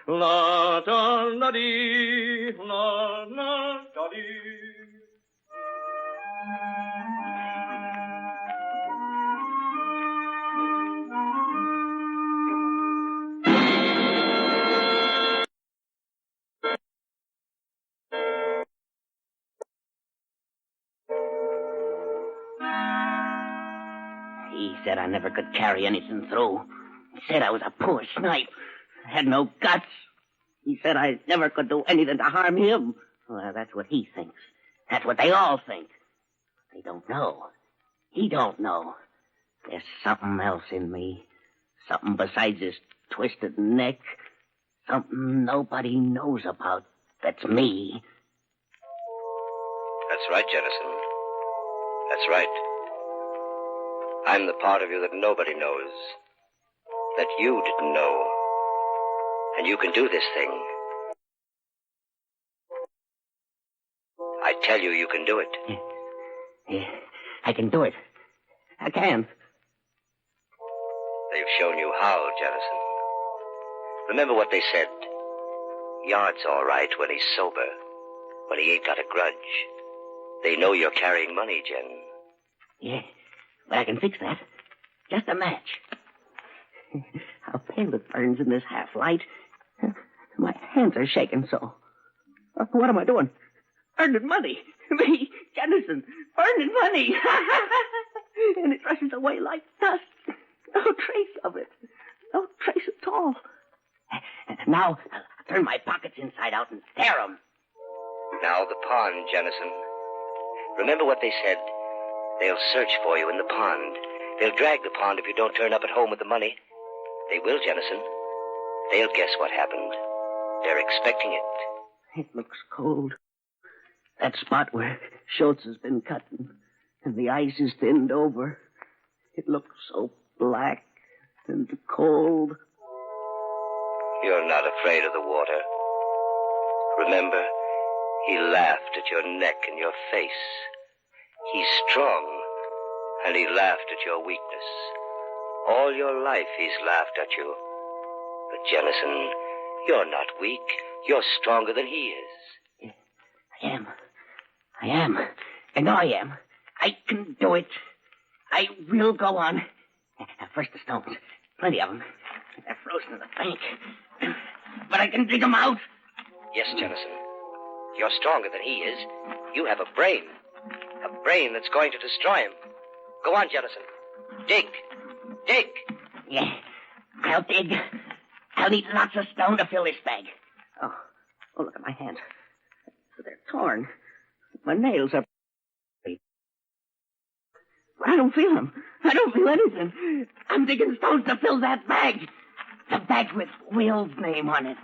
La da la dee, la la da dee. He said I never could carry anything through. He said I was a poor snipe. I had no guts. He said I never could do anything to harm him. Well, that's what he thinks. That's what they all think. They don't know. He don't know. There's something else in me. Something besides his twisted neck. Something nobody knows about. That's me. That's right, Jennison. That's right. I'm the part of you that nobody knows. That you didn't know. And you can do this thing. I tell you, you can do it. Yeah, I can do it. I can. They've shown you how, Jennison. Remember what they said. Yard's all right when he's sober. When he ain't got a grudge. They know you're carrying money, Jen. Yeah, but I can fix that. Just a match. How pale it burns in this half-light. My hands are shaking so. What am I doing? Earning money. Me, Jennison, earning money. And it rushes away like dust. No trace of it. No trace at all. Now, I'll turn my pockets inside out and stare 'em. Now the pond, Jennison. Remember what they said. They'll search for you in the pond. They'll drag the pond if you don't turn up at home with the money. They will, Jennison. They'll guess what happened. They're expecting it. It looks cold. That spot where Schultz has been cut and the ice is thinned over. It looks so black and cold. You're not afraid of the water. Remember, he laughed at your neck and your face. He's strong, and he laughed at your weakness. All your life he's laughed at you. But, Jennison, you're not weak. You're stronger than he is. I am. I know I am. I can do it. I will go on. First the stones. Plenty of them. They're frozen in the bank. But I can dig them out. Yes, Jennison. You're stronger than he is. You have a brain. A brain that's going to destroy him. Go on, Jennison. Dig. Dig. Yeah, I'll dig. I'll need lots of stone to fill this bag. Oh, look at my hands. torn. My nails are... I don't feel them. I don't feel anything. I'm digging stones to fill that bag. The bag with Will's name on it.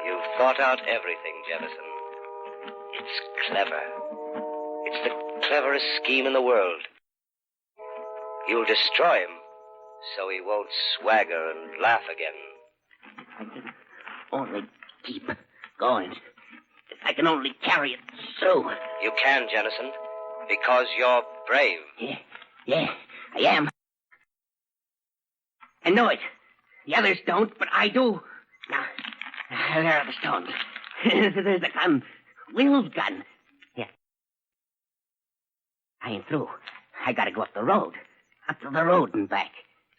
You've thought out everything, Jennison. It's clever. It's the cleverest scheme in the world. You'll destroy him so he won't swagger and laugh again. I can only keep going. If I can only carry it through. You can, Jennison, because you're brave. Yeah, I am. I know it. The others don't, but I do. Now, there are the stones. There's the gun. Will's gun. Yeah. I ain't through. I gotta go up the road. Up to the road and back.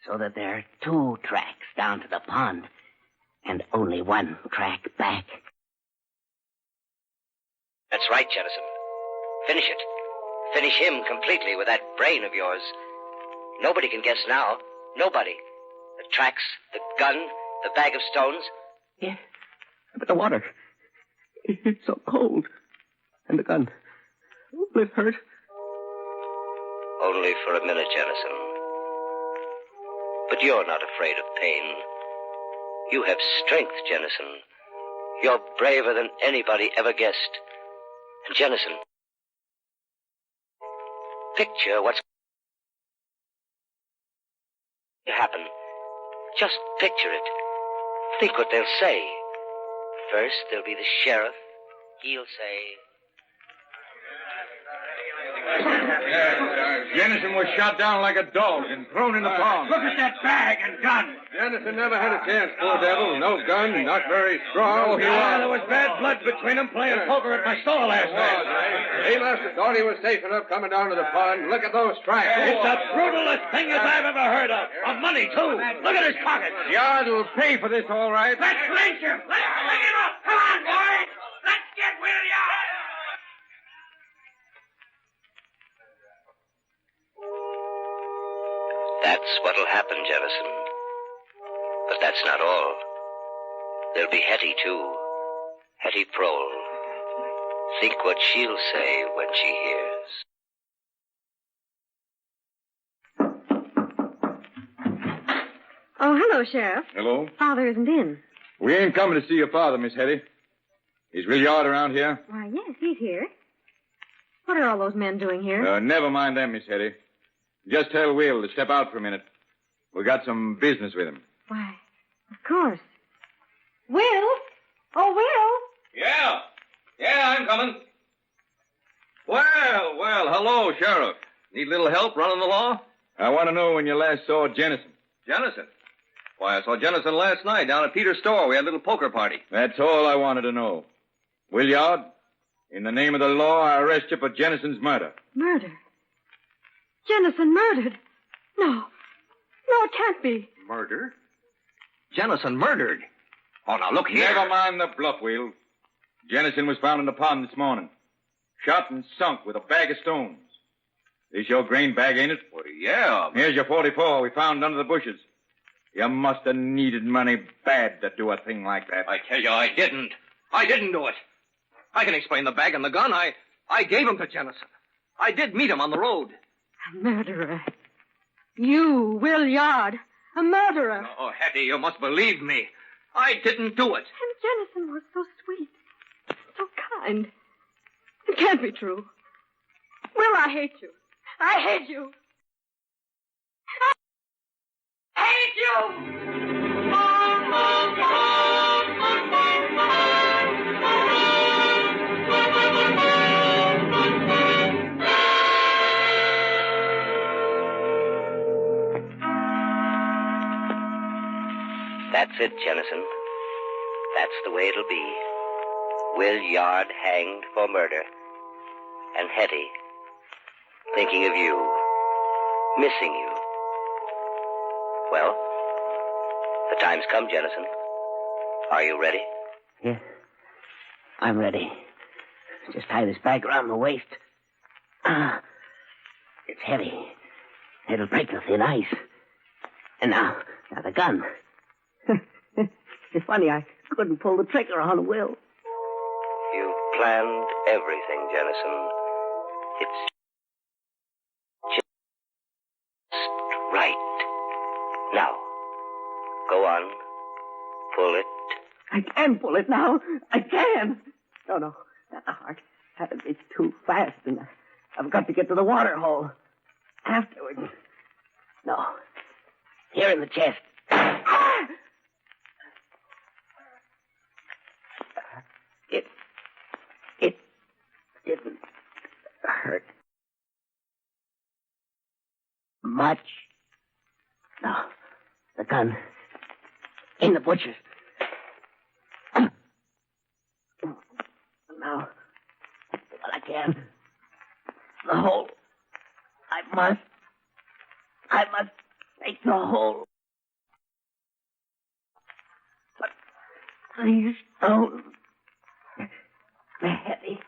So that there are 2 tracks down to the pond. And only 1 track back. That's right, Jennison. Finish it. Finish him completely with that brain of yours. Nobody can guess now. Nobody. The tracks, the gun, the bag of stones. Yeah, but the water. It's so cold. And the gun. Will it hurt? Only for a minute, Jennison. But you're not afraid of pain. You have strength, Jennison. You're braver than anybody ever guessed. And Jennison, picture what's to happen. Just picture it. Think what they'll say. First, there'll be the sheriff. He'll say... Jennison was shot down like a dog and thrown in the pond. Look at that bag and gun. Jennison never had a chance, poor devil. No gun, not very strong. There was bad blood between them playing poker at my store last night. He must have thought he was safe enough coming down to the pond. Look at those tracks. It's the brutalest thing as I've ever heard of. Of money, too. Look at his pockets. Yard will pay for this, all right. Let's lynch him. Let's bring him up. Come on, boys. Let's get William. That's what'll happen, Jennison. But that's not all. There'll be Hetty, too. Hetty Prohl. Think what she'll say when she hears. Oh, hello, Sheriff. Hello? Father isn't in. We ain't coming to see your father, Miss Hetty. Is Williard around here? Why, yes, he's here. What are all those men doing here? Never mind them, Miss Hetty. Just tell Will to step out for a minute. We got some business with him. Why, of course. Will? Oh, Will? Yeah, I'm coming. Well, hello, Sheriff. Need a little help running the law? I want to know when you last saw Jennison. Jennison? Why, I saw Jennison last night down at Peter's store. We had a little poker party. That's all I wanted to know. Williard, in the name of the law, I arrest you for Jennison's murder. Murder? Jennison murdered? No, it can't be. Murder? Jennison murdered? Oh, now look here. Never mind the bluff, Will. Jennison was found in the pond this morning. Shot and sunk with a bag of stones. This your grain bag, ain't it? Well, yeah. Here's your 44 we found under the bushes. You must have needed money bad to do a thing like that. I tell you, I didn't. I didn't do it. I can explain the bag and the gun. I gave them to Jennison. I did meet him on the road. A murderer. You, Williard, a murderer. Oh, Hetty, you must believe me. I didn't do it. And Jennison was so sweet, so kind. It can't be true. Will, I hate you. I hate you. I hate you! That's it, Jennison. That's the way it'll be. Williard hanged for murder. And Hetty, thinking of you, missing you. Well, the time's come, Jennison. Are you ready? Yeah, I'm ready. Just tie this bag around my waist. It's heavy. It'll break the thin ice. And now the gun. It's funny, I couldn't pull the trigger on Will. You planned everything, Jennison. It's just right. Now, go on. Pull it. I can pull it now. I can. No. The heart it's too fast, and I've got to get to the water hole. Afterwards. No. Here in the chest. It didn't hurt much. No. The gun in the butcher's. Now, well, I can. The hole. I must take the hole. But these stones, they're heavy.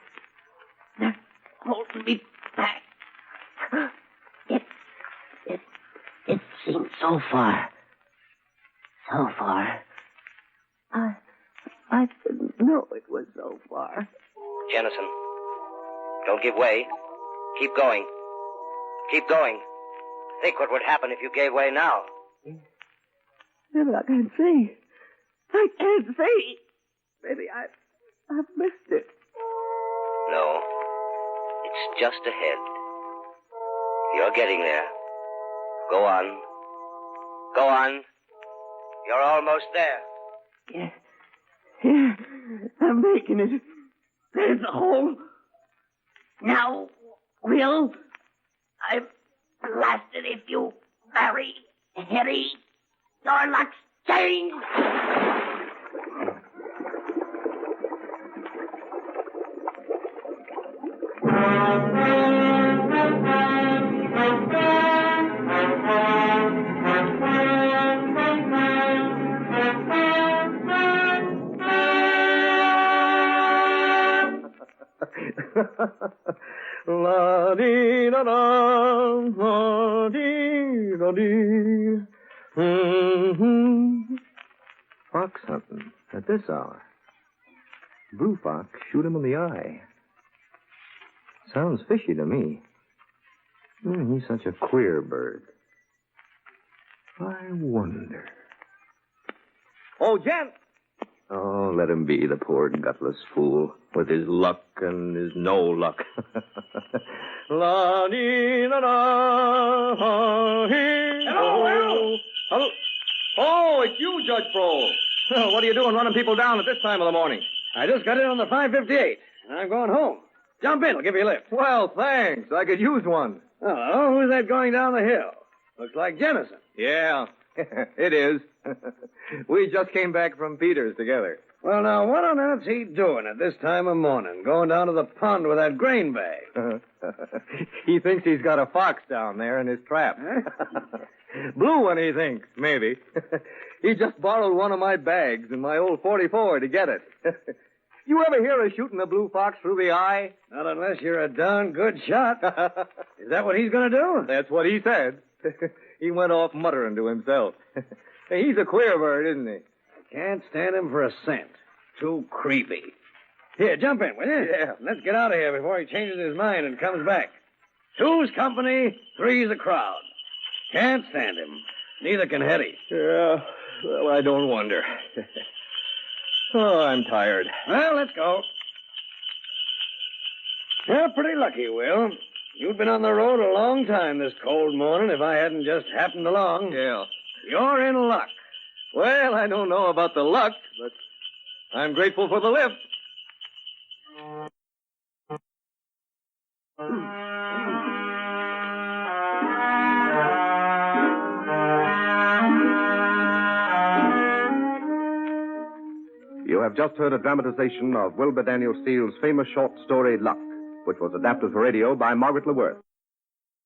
They're holding me back. It seems so far. So far. I didn't know it was so far. Jennison, don't give way. Keep going. Keep going. Think what would happen if you gave way now. Yeah, but I can't see. I can't see. Maybe I've missed it. No. It's just ahead. You're getting there. Go on. Go on. You're almost there. Yeah. Here. I'm making it. There's a hole. Now, Will, I'm blasted if you marry Hetty. Your luck's changed. La dee da da, la dee da dee. Fox hunting at this hour. Blue fox shoot him in the eye. Sounds fishy to me. He's such a queer bird. I wonder. Oh, Jen! Oh, let him be, the poor gutless fool, with his luck and his no luck. La dee da da. Hello, Will. Hello. Oh, it's you, Judge Prohl. What are you doing running people down at this time of the morning? I just got in on the 558, and I'm going home. Jump in, I'll give you a lift. Well, thanks. I could use one. Oh, who's that going down the hill? Looks like Jennison. Yeah, it is. We just came back from Peter's together. Well, now, what on earth's he doing at this time of morning, going down to the pond with that grain bag? He thinks he's got a fox down there in his trap. Blue one, he thinks, maybe. He just borrowed one of my bags in my old 44 to get it. You ever hear of shooting a blue fox through the eye? Not unless you're a darn good shot. Is that what he's going to do? That's what he said. He went off muttering to himself. He's a queer bird, isn't he? I can't stand him for a cent. Too creepy. Here, jump in, will you? Yeah. Let's get out of here before he changes his mind and comes back. Two's company, three's a crowd. Can't stand him. Neither can Hetty. Yeah, well, I don't wonder. Oh, I'm tired. Well, let's go. You're pretty lucky, Will. You'd been on the road a long time this cold morning if I hadn't just happened along. Yeah. You're in luck. Well, I don't know about the luck, but I'm grateful for the lift. You have just heard a dramatization of Wilbur Daniel Steele's famous short story, Luck, which was adapted for radio by Margaret LeWirth.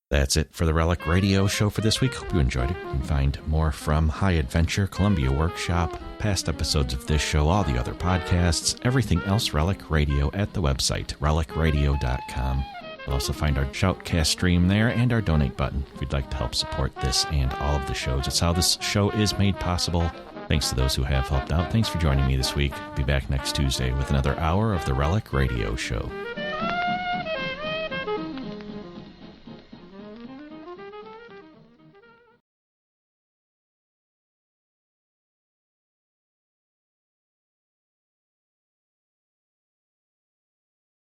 That's it for the Relic Radio Show for this week. Hope you enjoyed it. You can find more from High Adventure, Columbia Workshop, past episodes of this show, all the other podcasts, everything else Relic Radio at the website, relicradio.com. You'll also find our Shoutcast stream there and our donate button if you'd like to help support this and all of the shows. It's how this show is made possible Thanks to those who have helped out. Thanks for joining me this week. Be back next Tuesday with another hour of the Relic Radio Show.